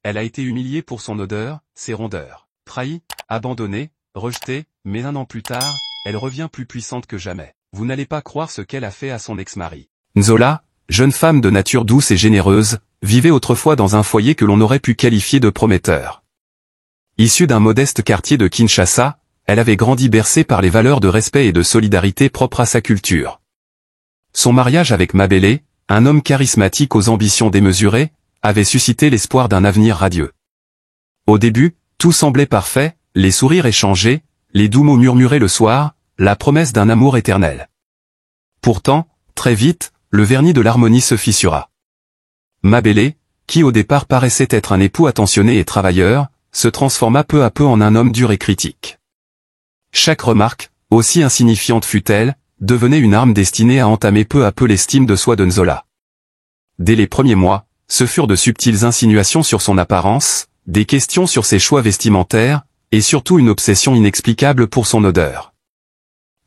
Elle a été humiliée pour son odeur, ses rondeurs. Trahie, abandonnée, rejetée, mais un an plus tard, elle revient plus puissante que jamais. Vous n'allez pas croire ce qu'elle a fait à son ex-mari. Nzola, jeune femme de nature douce et généreuse, vivait autrefois dans un foyer que l'on aurait pu qualifier de prometteur. Issue d'un modeste quartier de Kinshasa, elle avait grandi bercée par les valeurs de respect et de solidarité propres à sa culture. Son mariage avec Mabele, un homme charismatique aux ambitions démesurées, avait suscité l'espoir d'un avenir radieux. Au début, tout semblait parfait, les sourires échangés, les doux mots murmurés le soir, la promesse d'un amour éternel. Pourtant, très vite, le vernis de l'harmonie se fissura. Mabele, qui au départ paraissait être un époux attentionné et travailleur, se transforma peu à peu en un homme dur et critique. Chaque remarque, aussi insignifiante fût-elle, devenait une arme destinée à entamer peu à peu l'estime de soi de Nzola. Dès les premiers mois, ce furent de subtiles insinuations sur son apparence, des questions sur ses choix vestimentaires, et surtout une obsession inexplicable pour son odeur.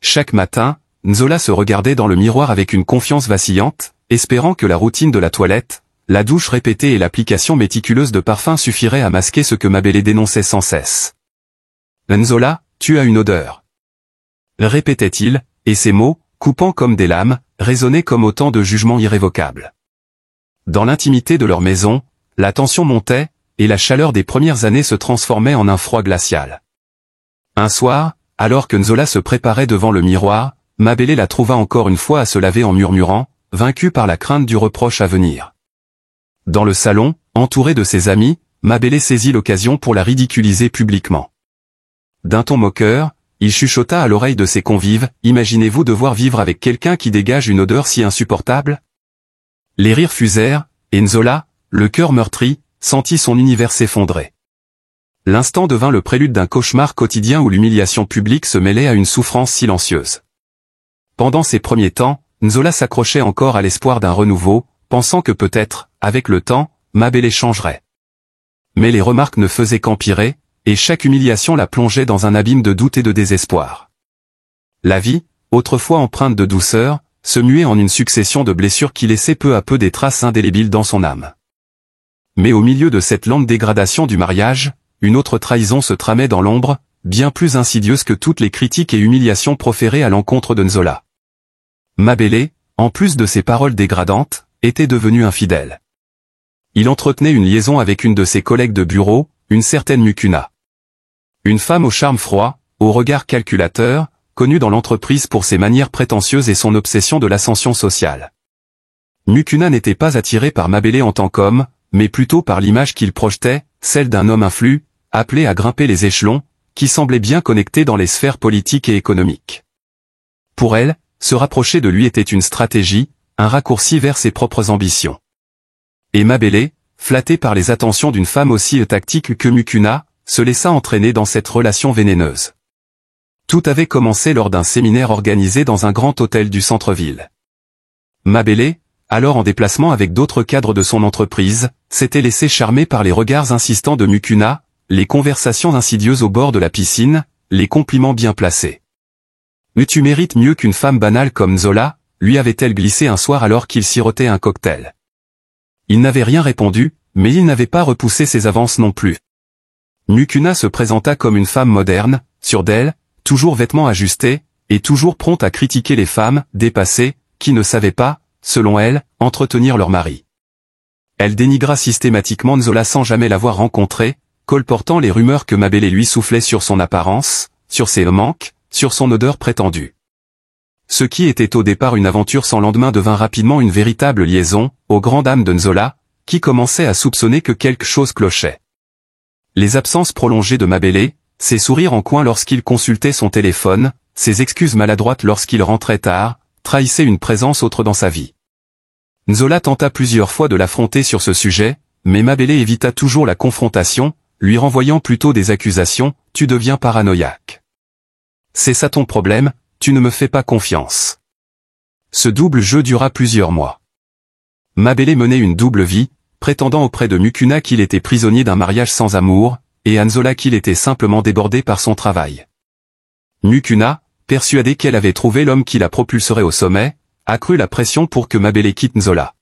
Chaque matin, Nzola se regardait dans le miroir avec une confiance vacillante, espérant que la routine de la toilette, la douche répétée et l'application méticuleuse de parfums suffiraient à masquer ce que Mabele dénonçait sans cesse. « Nzola, tu as une odeur. » répétait-il, et ces mots, coupant comme des lames, résonnaient comme autant de jugements irrévocables. Dans l'intimité de leur maison, la tension montait, et la chaleur des premières années se transformait en un froid glacial. Un soir, alors que Nzola se préparait devant le miroir, Mabele la trouva encore une fois à se laver en murmurant, vaincue par la crainte du reproche à venir. Dans le salon, entourée de ses amis, Mabele saisit l'occasion pour la ridiculiser publiquement. D'un ton moqueur, il chuchota à l'oreille de ses convives, « Imaginez-vous devoir vivre avec quelqu'un qui dégage une odeur si insupportable ?» Les rires fusèrent, et Nzola, le cœur meurtri, sentit son univers s'effondrer. L'instant devint le prélude d'un cauchemar quotidien où l'humiliation publique se mêlait à une souffrance silencieuse. Pendant ces premiers temps, Nzola s'accrochait encore à l'espoir d'un renouveau, pensant que peut-être, avec le temps, Mabele changerait. Mais les remarques ne faisaient qu'empirer, et chaque humiliation la plongeait dans un abîme de doute et de désespoir. La vie, autrefois empreinte de douceur, se muait en une succession de blessures qui laissaient peu à peu des traces indélébiles dans son âme. Mais au milieu de cette lente dégradation du mariage, une autre trahison se tramait dans l'ombre, bien plus insidieuse que toutes les critiques et humiliations proférées à l'encontre de Nzola. Mabele, en plus de ses paroles dégradantes, était devenu infidèle. Il entretenait une liaison avec une de ses collègues de bureau, une certaine Mukuna. Une femme au charme froid, au regard calculateur, connue dans l'entreprise pour ses manières prétentieuses et son obsession de l'ascension sociale. Mukuna n'était pas attiré par Mabele en tant qu'homme, mais plutôt par l'image qu'il projetait, celle d'un homme influent, appelé à grimper les échelons, qui semblait bien connecté dans les sphères politiques et économiques. Pour elle, se rapprocher de lui était une stratégie, un raccourci vers ses propres ambitions. Et Mabele, flatté par les attentions d'une femme aussi tactique que Mukuna, se laissa entraîner dans cette relation vénéneuse. Tout avait commencé lors d'un séminaire organisé dans un grand hôtel du centre-ville. Mabele, alors en déplacement avec d'autres cadres de son entreprise, s'était laissé charmer par les regards insistants de Mukuna, les conversations insidieuses au bord de la piscine, les compliments bien placés. « Mais tu mérites mieux qu'une femme banale comme Nzola », lui avait-elle glissé un soir alors qu'il sirotait un cocktail. Il n'avait rien répondu, mais il n'avait pas repoussé ses avances non plus. Mukuna se présenta comme une femme moderne, sûre d'elle, toujours vêtements ajustés, et toujours prompte à critiquer les femmes, dépassées, qui ne savaient pas, selon elle, entretenir leur mari. Elle dénigra systématiquement Nzola sans jamais l'avoir rencontré, colportant les rumeurs que Mabele lui soufflait sur son apparence, sur ses manques, sur son odeur prétendue. Ce qui était au départ une aventure sans lendemain devint rapidement une véritable liaison, aux grandes dames de Nzola, qui commençait à soupçonner que quelque chose clochait. Les absences prolongées de Mabele, ses sourires en coin lorsqu'il consultait son téléphone, ses excuses maladroites lorsqu'il rentrait tard, trahissaient une présence autre dans sa vie. Nzola tenta plusieurs fois de l'affronter sur ce sujet, mais Mabele évita toujours la confrontation, lui renvoyant plutôt des accusations, « Tu deviens paranoïaque. C'est ça ton problème, tu ne me fais pas confiance. » Ce double jeu dura plusieurs mois. Mabele menait une double vie, prétendant auprès de Mukuna qu'il était prisonnier d'un mariage sans amour, et à Nzola qu'il était simplement débordé par son travail. Mukuna, persuadée qu'elle avait trouvé l'homme qui la propulserait au sommet, accrut la pression pour que Mabele quitte Nzola.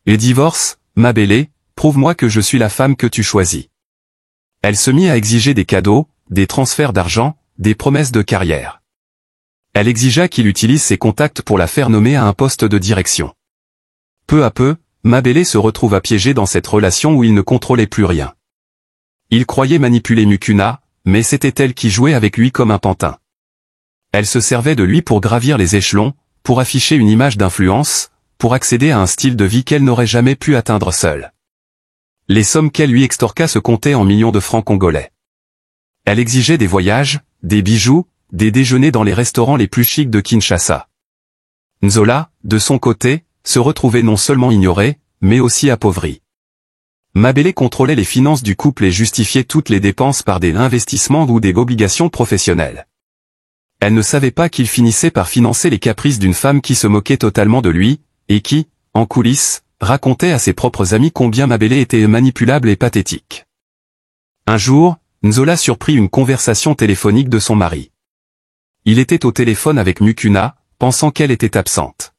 Et divorce, Mabele, prouve-moi que je suis la femme que tu choisis. Elle se mit à exiger des cadeaux, des transferts d'argent, des promesses de carrière. Elle exigea qu'il utilise ses contacts pour la faire nommer à un poste de direction. Peu à peu, Mabélé se retrouva piégé dans cette relation où il ne contrôlait plus rien. Il croyait manipuler Mukuna, mais c'était elle qui jouait avec lui comme un pantin. Elle se servait de lui pour gravir les échelons, pour afficher une image d'influence, pour accéder à un style de vie qu'elle n'aurait jamais pu atteindre seule. Les sommes qu'elle lui extorqua se comptaient en millions de francs congolais. Elle exigeait des voyages, des bijoux, des déjeuners dans les restaurants les plus chics de Kinshasa. Nzola, de son côté, se retrouvait non seulement ignoré, mais aussi appauvri. Mabélé contrôlait les finances du couple et justifiait toutes les dépenses par des investissements ou des obligations professionnelles. Elle ne savait pas qu'il finissait par financer les caprices d'une femme qui se moquait totalement de lui, et qui, en coulisses, racontait à ses propres amis combien Mabélé était manipulable et pathétique. Un jour, Nzola surprit une conversation téléphonique de son mari. Il était au téléphone avec Mukuna, pensant qu'elle était absente.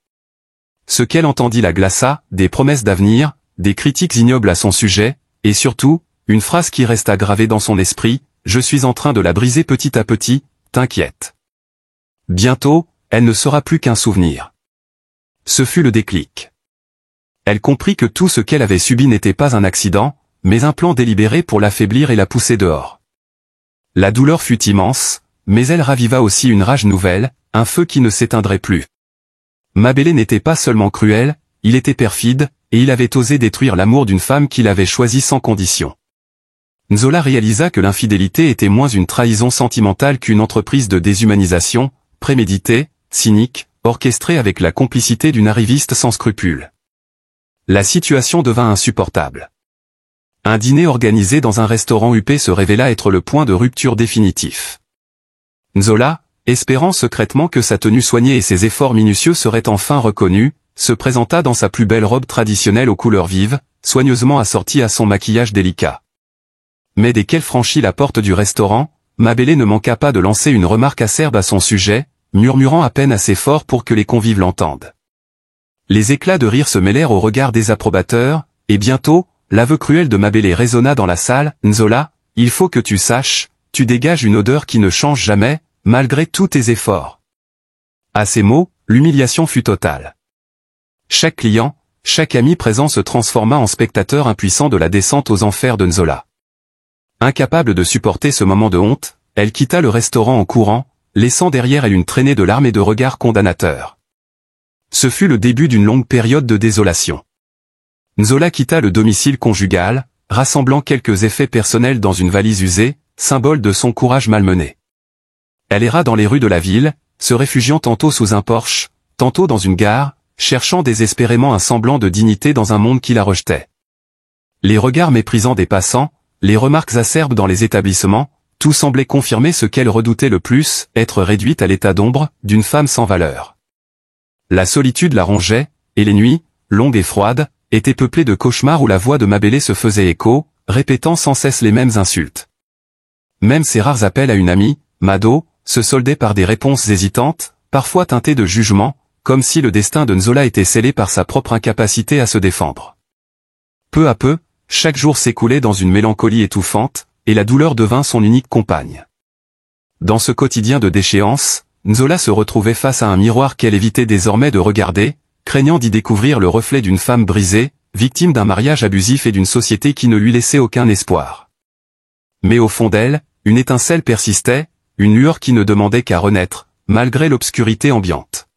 Ce qu'elle entendit la glaça, des promesses d'avenir, des critiques ignobles à son sujet, et surtout, une phrase qui resta gravée dans son esprit, « Je suis en train de la briser petit à petit, t'inquiète. » Bientôt, elle ne sera plus qu'un souvenir. Ce fut le déclic. Elle comprit que tout ce qu'elle avait subi n'était pas un accident, mais un plan délibéré pour l'affaiblir et la pousser dehors. La douleur fut immense, mais elle raviva aussi une rage nouvelle, un feu qui ne s'éteindrait plus. Mabélé n'était pas seulement cruel, il était perfide, et il avait osé détruire l'amour d'une femme qu'il avait choisie sans condition. Nzola réalisa que l'infidélité était moins une trahison sentimentale qu'une entreprise de déshumanisation, préméditée, cynique, orchestrée avec la complicité d'une arriviste sans scrupules. La situation devint insupportable. Un dîner organisé dans un restaurant huppé se révéla être le point de rupture définitif. Nzola, espérant secrètement que sa tenue soignée et ses efforts minutieux seraient enfin reconnus, se présenta dans sa plus belle robe traditionnelle aux couleurs vives, soigneusement assortie à son maquillage délicat. Mais dès qu'elle franchit la porte du restaurant, Mabélé ne manqua pas de lancer une remarque acerbe à son sujet, murmurant à peine assez fort pour que les convives l'entendent. Les éclats de rire se mêlèrent aux regards désapprobateurs, et bientôt, l'aveu cruel de Mabélé résonna dans la salle, « Nzola, il faut que tu saches, tu dégages une odeur qui ne change jamais, malgré tous tes efforts. » À ces mots, l'humiliation fut totale. Chaque client, chaque ami présent se transforma en spectateur impuissant de la descente aux enfers de Nzola. Incapable de supporter ce moment de honte, elle quitta le restaurant en courant, laissant derrière elle une traînée de larmes et de regards condamnateurs. Ce fut le début d'une longue période de désolation. Nzola quitta le domicile conjugal, rassemblant quelques effets personnels dans une valise usée, symbole de son courage malmené. Elle erra dans les rues de la ville, se réfugiant tantôt sous un porche, tantôt dans une gare, cherchant désespérément un semblant de dignité dans un monde qui la rejetait. Les regards méprisants des passants, les remarques acerbes dans les établissements, tout semblait confirmer ce qu'elle redoutait le plus, être réduite à l'état d'ombre, d'une femme sans valeur. La solitude la rongeait, et les nuits, longues et froides, étaient peuplées de cauchemars où la voix de Mabélé se faisait écho, répétant sans cesse les mêmes insultes. Même ses rares appels à une amie, Mado, se soldaient par des réponses hésitantes, parfois teintées de jugement, comme si le destin de Nzola était scellé par sa propre incapacité à se défendre. Peu à peu, chaque jour s'écoulait dans une mélancolie étouffante, et la douleur devint son unique compagne. Dans ce quotidien de déchéance, Nzola se retrouvait face à un miroir qu'elle évitait désormais de regarder, craignant d'y découvrir le reflet d'une femme brisée, victime d'un mariage abusif et d'une société qui ne lui laissait aucun espoir. Mais au fond d'elle, une étincelle persistait, une lueur qui ne demandait qu'à renaître, malgré l'obscurité ambiante.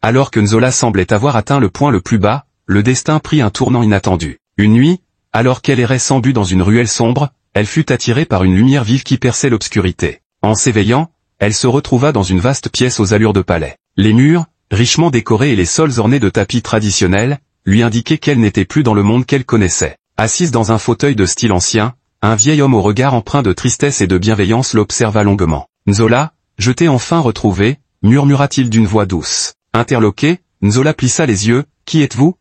Alors que Nzola semblait avoir atteint le point le plus bas, le destin prit un tournant inattendu. Une nuit, alors qu'elle errait sans but dans une ruelle sombre, elle fut attirée par une lumière vive qui perçait l'obscurité. En s'éveillant, elle se retrouva dans une vaste pièce aux allures de palais. Les murs, richement décorés et les sols ornés de tapis traditionnels, lui indiquaient qu'elle n'était plus dans le monde qu'elle connaissait. Assise dans un fauteuil de style ancien, un vieil homme au regard empreint de tristesse et de bienveillance l'observa longuement. « Nzola, je t'ai enfin retrouvé » murmura-t-il d'une voix douce. Interloqué, Nzola plissa les yeux, « Qui êtes-vous »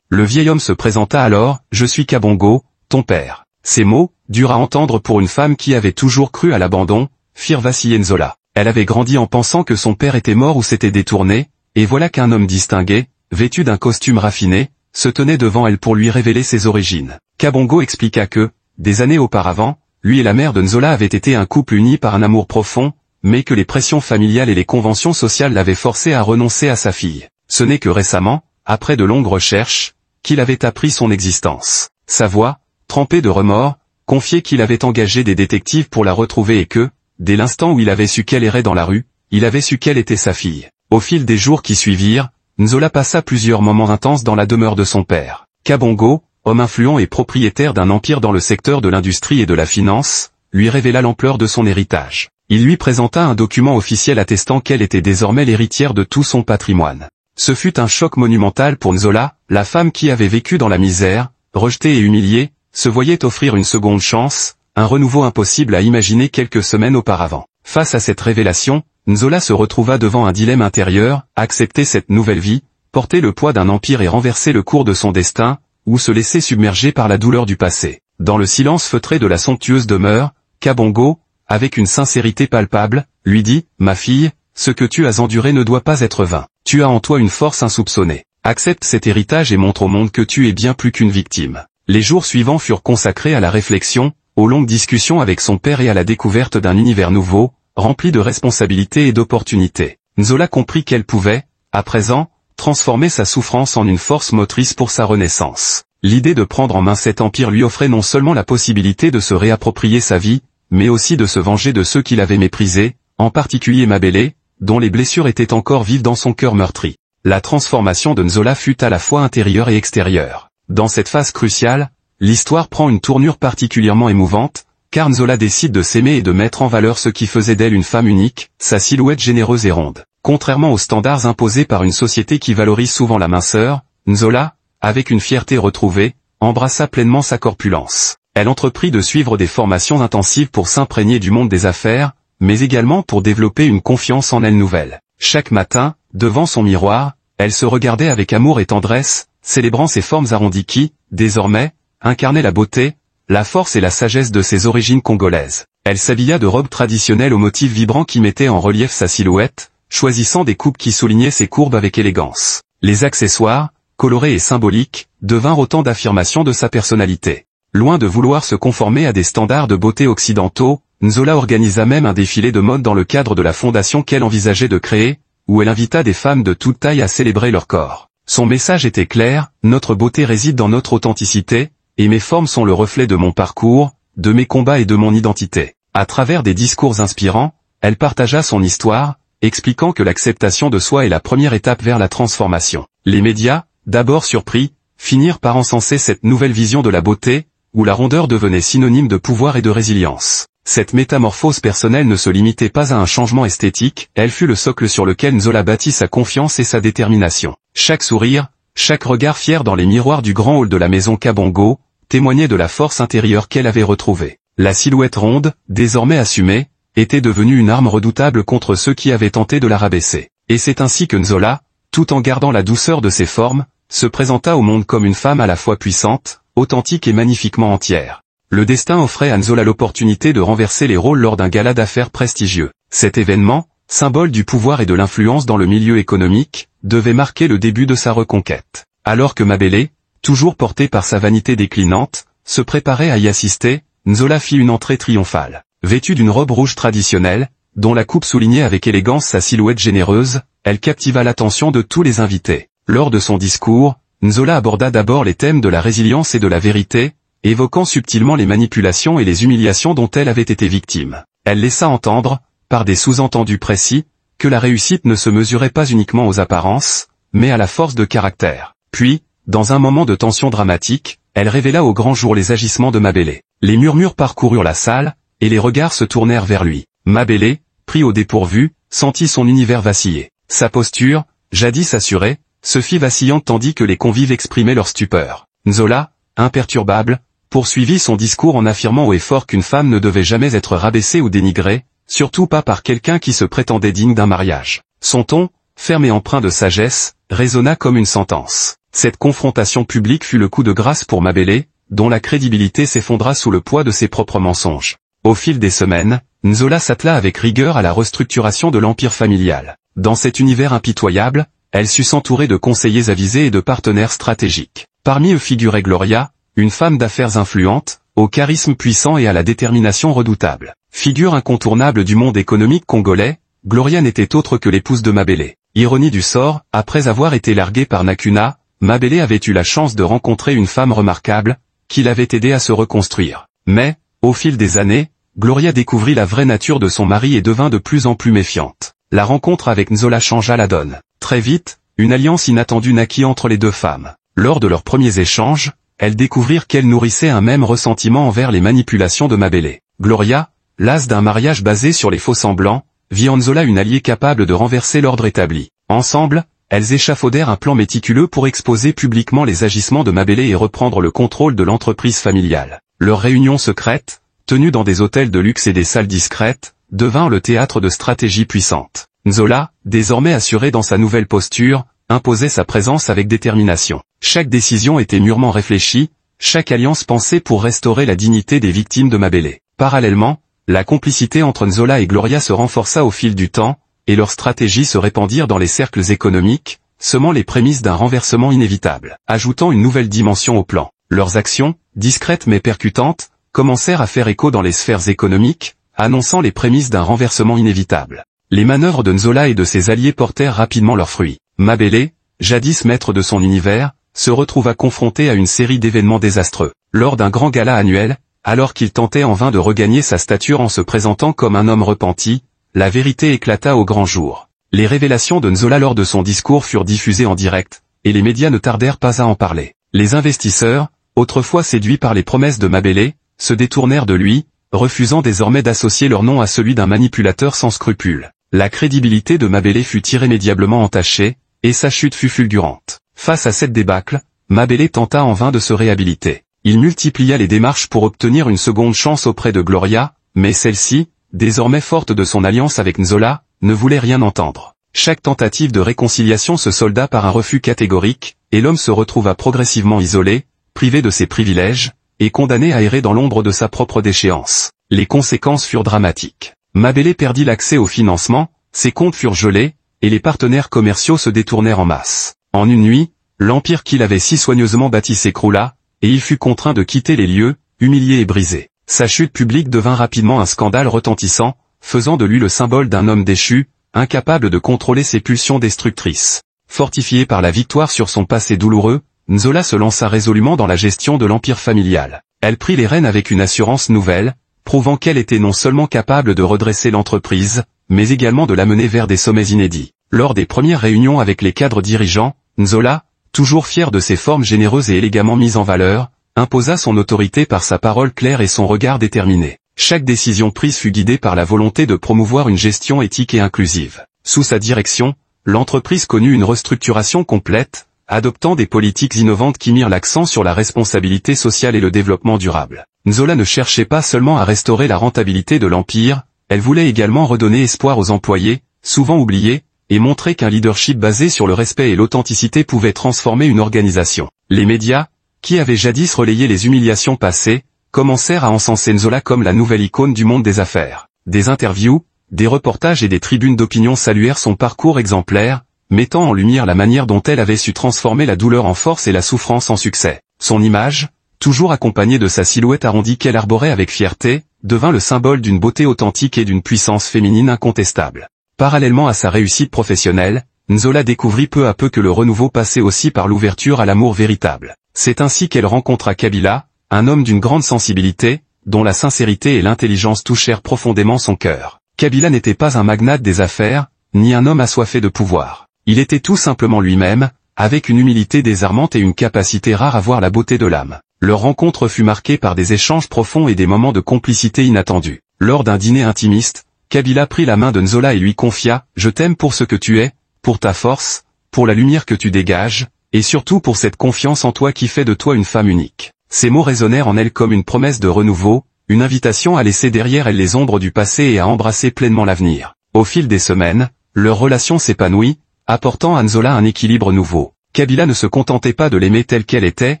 Le vieil homme se présenta alors, « Je suis Kabongo, ton père. » Ces mots, durs à entendre pour une femme qui avait toujours cru à l'abandon, firent vaciller Nzola. Elle avait grandi en pensant que son père était mort ou s'était détourné, et voilà qu'un homme distingué, vêtu d'un costume raffiné, se tenait devant elle pour lui révéler ses origines. Kabongo expliqua que, des années auparavant, lui et la mère de Nzola avaient été un couple uni par un amour profond, mais que les pressions familiales et les conventions sociales l'avaient forcé à renoncer à sa fille. Ce n'est que récemment, après de longues recherches, qu'il avait appris son existence. Sa voix, trempée de remords, confiait qu'il avait engagé des détectives pour la retrouver et que, dès l'instant où il avait su qu'elle errait dans la rue, il avait su qu'elle était sa fille. Au fil des jours qui suivirent, Nzola passa plusieurs moments intenses dans la demeure de son père. Kabongo, homme influent et propriétaire d'un empire dans le secteur de l'industrie et de la finance, lui révéla l'ampleur de son héritage. Il lui présenta un document officiel attestant qu'elle était désormais l'héritière de tout son patrimoine. Ce fut un choc monumental pour Nzola, la femme qui avait vécu dans la misère, rejetée et humiliée, se voyait offrir une seconde chance, un renouveau impossible à imaginer quelques semaines auparavant. Face à cette révélation, Nzola se retrouva devant un dilemme intérieur, accepter cette nouvelle vie, porter le poids d'un empire et renverser le cours de son destin, ou se laisser submerger par la douleur du passé. Dans le silence feutré de la somptueuse demeure, Kabongo, avec une sincérité palpable, lui dit « Ma fille, ce que tu as enduré ne doit pas être vain. Tu as en toi une force insoupçonnée. Accepte cet héritage et montre au monde que tu es bien plus qu'une victime. » Les jours suivants furent consacrés à la réflexion, aux longues discussions avec son père et à la découverte d'un univers nouveau, rempli de responsabilités et d'opportunités. Nzola comprit qu'elle pouvait, à présent, transformer sa souffrance en une force motrice pour sa renaissance. L'idée de prendre en main cet empire lui offrait non seulement la possibilité de se réapproprier sa vie, mais aussi de se venger de ceux qui l'avaient méprisé, en particulier Mabélé, dont les blessures étaient encore vives dans son cœur meurtri. La transformation de Nzola fut à la fois intérieure et extérieure. Dans cette phase cruciale, l'histoire prend une tournure particulièrement émouvante, car Nzola décide de s'aimer et de mettre en valeur ce qui faisait d'elle une femme unique, sa silhouette généreuse et ronde. Contrairement aux standards imposés par une société qui valorise souvent la minceur, Nzola, avec une fierté retrouvée, embrassa pleinement sa corpulence. Elle entreprit de suivre des formations intensives pour s'imprégner du monde des affaires, mais également pour développer une confiance en elle nouvelle. Chaque matin, devant son miroir, elle se regardait avec amour et tendresse, célébrant ses formes arrondies qui, désormais, incarnaient la beauté, la force et la sagesse de ses origines congolaises. Elle s'habilla de robes traditionnelles aux motifs vibrants qui mettaient en relief sa silhouette, choisissant des coupes qui soulignaient ses courbes avec élégance. Les accessoires, colorés et symboliques, devinrent autant d'affirmations de sa personnalité. Loin de vouloir se conformer à des standards de beauté occidentaux, Nzola organisa même un défilé de mode dans le cadre de la fondation qu'elle envisageait de créer, où elle invita des femmes de toute taille à célébrer leur corps. Son message était clair, notre beauté réside dans notre authenticité, et mes formes sont le reflet de mon parcours, de mes combats et de mon identité. À travers des discours inspirants, elle partagea son histoire, expliquant que l'acceptation de soi est la première étape vers la transformation. Les médias, d'abord surpris, finirent par encenser cette nouvelle vision de la beauté, où la rondeur devenait synonyme de pouvoir et de résilience. Cette métamorphose personnelle ne se limitait pas à un changement esthétique, elle fut le socle sur lequel Nzola bâtit sa confiance et sa détermination. Chaque sourire, chaque regard fier dans les miroirs du grand hall de la maison Kabongo, témoignait de la force intérieure qu'elle avait retrouvée. La silhouette ronde, désormais assumée, était devenue une arme redoutable contre ceux qui avaient tenté de la rabaisser. Et c'est ainsi que Nzola, tout en gardant la douceur de ses formes, se présenta au monde comme une femme à la fois puissante, authentique et magnifiquement entière. Le destin offrait à Nzola l'opportunité de renverser les rôles lors d'un gala d'affaires prestigieux. Cet événement, symbole du pouvoir et de l'influence dans le milieu économique, devait marquer le début de sa reconquête. Alors que Mabélé, toujours portée par sa vanité déclinante, se préparait à y assister, Nzola fit une entrée triomphale. Vêtue d'une robe rouge traditionnelle, dont la coupe soulignait avec élégance sa silhouette généreuse, elle captiva l'attention de tous les invités. Lors de son discours, Nzola aborda d'abord les thèmes de la résilience et de la vérité, évoquant subtilement les manipulations et les humiliations dont elle avait été victime. Elle laissa entendre, par des sous-entendus précis, que la réussite ne se mesurait pas uniquement aux apparences, mais à la force de caractère. Puis, dans un moment de tension dramatique, elle révéla au grand jour les agissements de Mabélé. Les murmures parcoururent la salle, et les regards se tournèrent vers lui. Mabélé, pris au dépourvu, sentit son univers vaciller. Sa posture, jadis assurée, se fit vacillante tandis que les convives exprimaient leur stupeur. Nzola, imperturbable, poursuivit son discours en affirmant haut et fort qu'une femme ne devait jamais être rabaissée ou dénigrée, surtout pas par quelqu'un qui se prétendait digne d'un mariage. Son ton, ferme et empreint de sagesse, résonna comme une sentence. Cette confrontation publique fut le coup de grâce pour Mabélé, dont la crédibilité s'effondra sous le poids de ses propres mensonges. Au fil des semaines, Nzola s'attela avec rigueur à la restructuration de l'empire familial. Dans cet univers impitoyable, elle sut s'entourer de conseillers avisés et de partenaires stratégiques. Parmi eux figurait Gloria, une femme d'affaires influente, au charisme puissant et à la détermination redoutable. Figure incontournable du monde économique congolais, Gloria n'était autre que l'épouse de Mabele. Ironie du sort, après avoir été larguée par Nakuna, Mabele avait eu la chance de rencontrer une femme remarquable, qui l'avait aidé à se reconstruire. Mais, au fil des années, Gloria découvrit la vraie nature de son mari et devint de plus en plus méfiante. La rencontre avec Nzola changea la donne. Très vite, une alliance inattendue naquit entre les deux femmes. Lors de leurs premiers échanges, elles découvrirent qu'elles nourrissaient un même ressentiment envers les manipulations de Mabele. Gloria, lasse d'un mariage basé sur les faux-semblants, vit en Nzola une alliée capable de renverser l'ordre établi. Ensemble, elles échafaudèrent un plan méticuleux pour exposer publiquement les agissements de Mabele et reprendre le contrôle de l'entreprise familiale. Leurs réunions secrètes, tenues dans des hôtels de luxe et des salles discrètes, devinrent le théâtre de stratégies puissantes. Nzola, désormais assuré dans sa nouvelle posture, imposait sa présence avec détermination. Chaque décision était mûrement réfléchie, chaque alliance pensée pour restaurer la dignité des victimes de Mabele. Parallèlement, la complicité entre Nzola et Gloria se renforça au fil du temps, et leurs stratégies se répandirent dans les cercles économiques, semant les prémices d'un renversement inévitable. Ajoutant une nouvelle dimension au plan, leurs actions, discrètes mais percutantes, commencèrent à faire écho dans les sphères économiques, annonçant les prémices d'un renversement inévitable. Les manœuvres de Nzola et de ses alliés portèrent rapidement leurs fruits. Mabele, jadis maître de son univers, se retrouva confronté à une série d'événements désastreux. Lors d'un grand gala annuel, alors qu'il tentait en vain de regagner sa stature en se présentant comme un homme repenti, la vérité éclata au grand jour. Les révélations de Nzola lors de son discours furent diffusées en direct, et les médias ne tardèrent pas à en parler. Les investisseurs, autrefois séduits par les promesses de Mabele, se détournèrent de lui, refusant désormais d'associer leur nom à celui d'un manipulateur sans scrupules. La crédibilité de Mabele fut irrémédiablement entachée, et sa chute fut fulgurante. Face à cette débâcle, Mabele tenta en vain de se réhabiliter. Il multiplia les démarches pour obtenir une seconde chance auprès de Gloria, mais celle-ci, désormais forte de son alliance avec Nzola, ne voulait rien entendre. Chaque tentative de réconciliation se solda par un refus catégorique, et l'homme se retrouva progressivement isolé, privé de ses privilèges, et condamné à errer dans l'ombre de sa propre déchéance. Les conséquences furent dramatiques. Mabele perdit l'accès au financement, ses comptes furent gelés, et les partenaires commerciaux se détournèrent en masse. En une nuit, l'empire qu'il avait si soigneusement bâti s'écroula, et il fut contraint de quitter les lieux, humilié et brisé. Sa chute publique devint rapidement un scandale retentissant, faisant de lui le symbole d'un homme déchu, incapable de contrôler ses pulsions destructrices. Fortifié par la victoire sur son passé douloureux, Nzola se lança résolument dans la gestion de l'empire familial. Elle prit les rênes avec une assurance nouvelle, prouvant qu'elle était non seulement capable de redresser l'entreprise, mais également de l'amener vers des sommets inédits. Lors des premières réunions avec les cadres dirigeants, Nzola, toujours fier de ses formes généreuses et élégamment mises en valeur, imposa son autorité par sa parole claire et son regard déterminé. Chaque décision prise fut guidée par la volonté de promouvoir une gestion éthique et inclusive. Sous sa direction, l'entreprise connut une restructuration complète, adoptant des politiques innovantes qui mirent l'accent sur la responsabilité sociale et le développement durable. Nzola ne cherchait pas seulement à restaurer la rentabilité de l'empire, elle voulait également redonner espoir aux employés, souvent oubliés, et montrer qu'un leadership basé sur le respect et l'authenticité pouvait transformer une organisation. Les médias, qui avaient jadis relayé les humiliations passées, commencèrent à encenser Nzola comme la nouvelle icône du monde des affaires. Des interviews, des reportages et des tribunes d'opinion saluèrent son parcours exemplaire, mettant en lumière la manière dont elle avait su transformer la douleur en force et la souffrance en succès. Son image, toujours accompagnée de sa silhouette arrondie qu'elle arborait avec fierté, devint le symbole d'une beauté authentique et d'une puissance féminine incontestable. Parallèlement à sa réussite professionnelle, Nzola découvrit peu à peu que le renouveau passait aussi par l'ouverture à l'amour véritable. C'est ainsi qu'elle rencontra Kabila, un homme d'une grande sensibilité, dont la sincérité et l'intelligence touchèrent profondément son cœur. Kabila n'était pas un magnate des affaires, ni un homme assoiffé de pouvoir. Il était tout simplement lui-même, avec une humilité désarmante et une capacité rare à voir la beauté de l'âme. Leur rencontre fut marquée par des échanges profonds et des moments de complicité inattendus. Lors d'un dîner intimiste, Kabila prit la main de Nzola et lui confia « Je t'aime pour ce que tu es, pour ta force, pour la lumière que tu dégages, et surtout pour cette confiance en toi qui fait de toi une femme unique. » Ces mots résonnèrent en elle comme une promesse de renouveau, une invitation à laisser derrière elle les ombres du passé et à embrasser pleinement l'avenir. Au fil des semaines, leur relation s'épanouit, apportant à Nzola un équilibre nouveau. Kabila ne se contentait pas de l'aimer telle qu'elle était,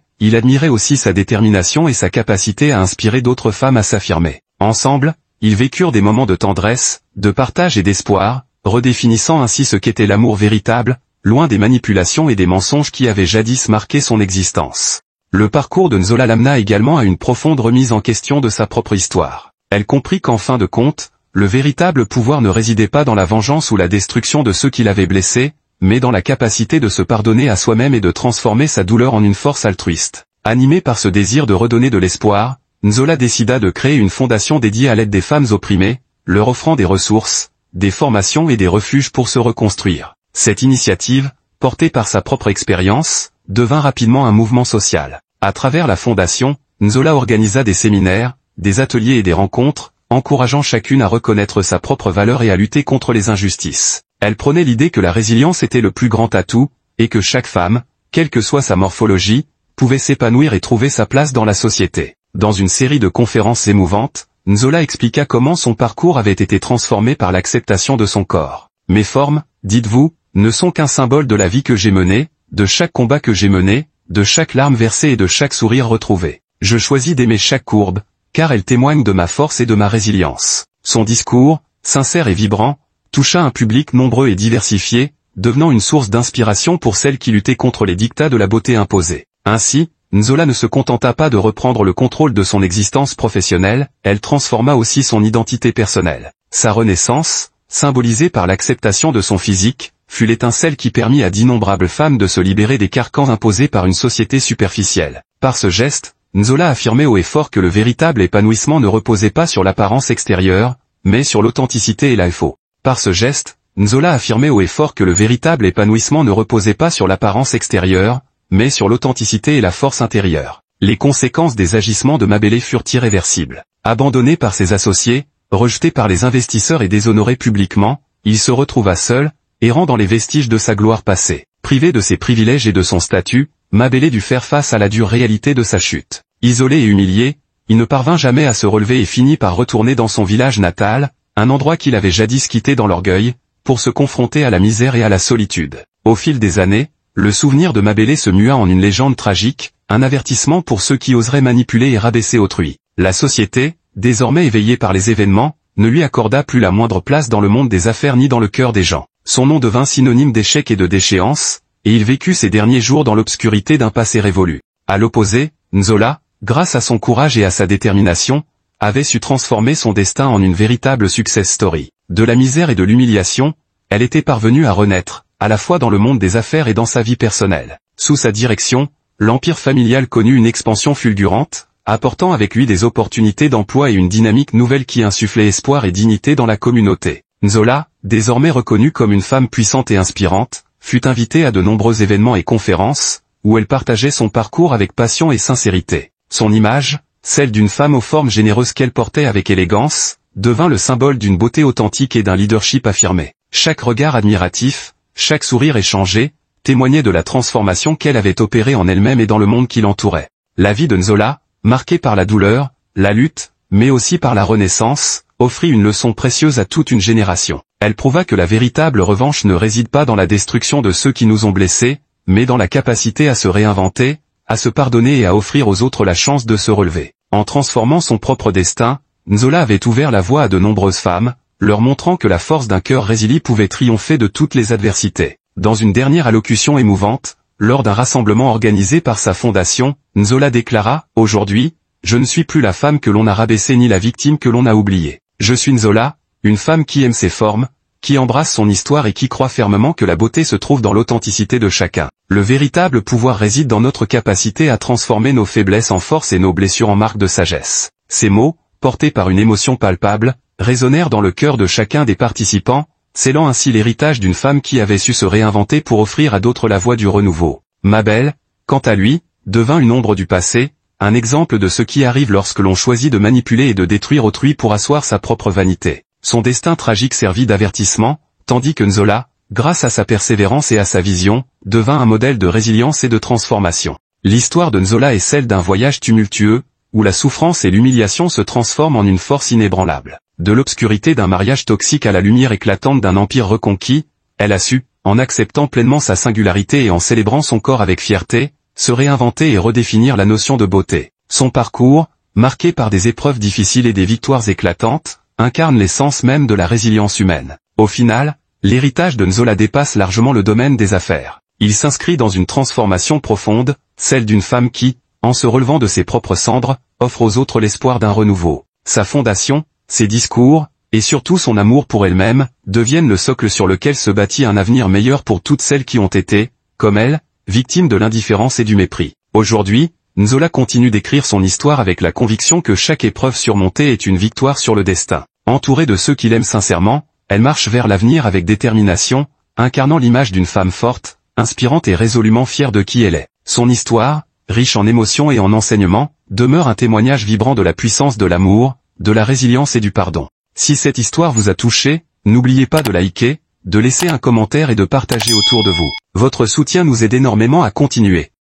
il admirait aussi sa détermination et sa capacité à inspirer d'autres femmes à s'affirmer. Ensemble, ils vécurent des moments de tendresse, de partage et d'espoir, redéfinissant ainsi ce qu'était l'amour véritable, loin des manipulations et des mensonges qui avaient jadis marqué son existence. Le parcours de Nzola l'amena également à une profonde remise en question de sa propre histoire. Elle comprit qu'en fin de compte, le véritable pouvoir ne résidait pas dans la vengeance ou la destruction de ceux qui l'avaient blessé, mais dans la capacité de se pardonner à soi-même et de transformer sa douleur en une force altruiste. Animée par ce désir de redonner de l'espoir, Nzola décida de créer une fondation dédiée à l'aide des femmes opprimées, leur offrant des ressources, des formations et des refuges pour se reconstruire. Cette initiative, portée par sa propre expérience, devint rapidement un mouvement social. À travers la fondation, Nzola organisa des séminaires, des ateliers et des rencontres, encourageant chacune à reconnaître sa propre valeur et à lutter contre les injustices. Elle prônait l'idée que la résilience était le plus grand atout, et que chaque femme, quelle que soit sa morphologie, pouvait s'épanouir et trouver sa place dans la société. Dans une série de conférences émouvantes, Nzola expliqua comment son parcours avait été transformé par l'acceptation de son corps. Mes formes, dites-vous, ne sont qu'un symbole de la vie que j'ai menée, de chaque combat que j'ai mené, de chaque larme versée et de chaque sourire retrouvé. Je choisis d'aimer chaque courbe, car elle témoigne de ma force et de ma résilience. Son discours, sincère et vibrant, toucha un public nombreux et diversifié, devenant une source d'inspiration pour celles qui luttaient contre les dictats de la beauté imposée. Ainsi, Nzola ne se contenta pas de reprendre le contrôle de son existence professionnelle, elle transforma aussi son identité personnelle. Sa renaissance, symbolisée par l'acceptation de son physique, fut l'étincelle qui permit à d'innombrables femmes de se libérer des carcans imposés par une société superficielle. Par ce geste, Nzola affirmait haut et fort que le véritable épanouissement ne reposait pas sur l'apparence extérieure, mais sur l'authenticité et la faux. Par ce geste, Nzola affirmait haut et fort que le véritable épanouissement ne reposait pas sur l'apparence extérieure, mais sur l'authenticité et la force intérieure. Les conséquences des agissements de Mabélé furent irréversibles. Abandonné par ses associés, rejeté par les investisseurs et déshonoré publiquement, il se retrouva seul, errant dans les vestiges de sa gloire passée. Privé de ses privilèges et de son statut, Mabélé dut faire face à la dure réalité de sa chute. Isolé et humilié, il ne parvint jamais à se relever et finit par retourner dans son village natal, un endroit qu'il avait jadis quitté dans l'orgueil, pour se confronter à la misère et à la solitude. Au fil des années, le souvenir de Mabélé se mua en une légende tragique, un avertissement pour ceux qui oseraient manipuler et rabaisser autrui. La société, désormais éveillée par les événements, ne lui accorda plus la moindre place dans le monde des affaires ni dans le cœur des gens. Son nom devint synonyme d'échec et de déchéance, et il vécut ses derniers jours dans l'obscurité d'un passé révolu. À l'opposé, Nzola, grâce à son courage et à sa détermination, avait su transformer son destin en une véritable success story. De la misère et de l'humiliation, elle était parvenue à renaître, à la fois dans le monde des affaires et dans sa vie personnelle. Sous sa direction, l'empire familial connut une expansion fulgurante, apportant avec lui des opportunités d'emploi et une dynamique nouvelle qui insufflait espoir et dignité dans la communauté. Nzola, désormais reconnue comme une femme puissante et inspirante, fut invitée à de nombreux événements et conférences, où elle partageait son parcours avec passion et sincérité. Son image, celle d'une femme aux formes généreuses qu'elle portait avec élégance, devint le symbole d'une beauté authentique et d'un leadership affirmé. Chaque regard admiratif, chaque sourire échangé, témoignait de la transformation qu'elle avait opérée en elle-même et dans le monde qui l'entourait. La vie de Nzola, marquée par la douleur, la lutte, mais aussi par la renaissance, offrit une leçon précieuse à toute une génération. Elle prouva que la véritable revanche ne réside pas dans la destruction de ceux qui nous ont blessés, mais dans la capacité à se réinventer, à se pardonner et à offrir aux autres la chance de se relever. En transformant son propre destin, Nzola avait ouvert la voie à de nombreuses femmes, leur montrant que la force d'un cœur résili pouvait triompher de toutes les adversités. Dans une dernière allocution émouvante, lors d'un rassemblement organisé par sa fondation, Nzola déclara « Aujourd'hui, je ne suis plus la femme que l'on a rabaissée ni la victime que l'on a oubliée. Je suis Nzola, une femme qui aime ses formes, qui embrasse son histoire et qui croit fermement que la beauté se trouve dans l'authenticité de chacun. Le véritable pouvoir réside dans notre capacité à transformer nos faiblesses en force et nos blessures en marque de sagesse. » Ces mots, portés par une émotion palpable, résonnèrent dans le cœur de chacun des participants, scellant ainsi l'héritage d'une femme qui avait su se réinventer pour offrir à d'autres la voie du renouveau. Mabel, quant à lui, devint une ombre du passé, un exemple de ce qui arrive lorsque l'on choisit de manipuler et de détruire autrui pour asseoir sa propre vanité. Son destin tragique servit d'avertissement, tandis que Nzola, grâce à sa persévérance et à sa vision, devint un modèle de résilience et de transformation. L'histoire de Nzola est celle d'un voyage tumultueux, où la souffrance et l'humiliation se transforment en une force inébranlable. De l'obscurité d'un mariage toxique à la lumière éclatante d'un empire reconquis, elle a su, en acceptant pleinement sa singularité et en célébrant son corps avec fierté, se réinventer et redéfinir la notion de beauté. Son parcours, marqué par des épreuves difficiles et des victoires éclatantes, incarne l'essence même de la résilience humaine. Au final, L'héritage de Nzola dépasse largement le domaine des affaires. Il s'inscrit dans une transformation profonde, celle d'une femme qui, en se relevant de ses propres cendres, offre aux autres l'espoir d'un renouveau. Sa fondation, ses discours, et surtout son amour pour elle-même, deviennent le socle sur lequel se bâtit un avenir meilleur pour toutes celles qui ont été, comme elle, victimes de l'indifférence et du mépris. Aujourd'hui, Nzola continue d'écrire son histoire avec la conviction que chaque épreuve surmontée est une victoire sur le destin. Entourée de ceux qui l'aiment sincèrement, elle marche vers l'avenir avec détermination, incarnant l'image d'une femme forte, inspirante et résolument fière de qui elle est. Son histoire, riche en émotions et en enseignements, demeure un témoignage vibrant de la puissance de l'amour, de la résilience et du pardon. Si cette histoire vous a touché, n'oubliez pas de liker, de laisser un commentaire et de partager autour de vous. Votre soutien nous aide énormément à continuer.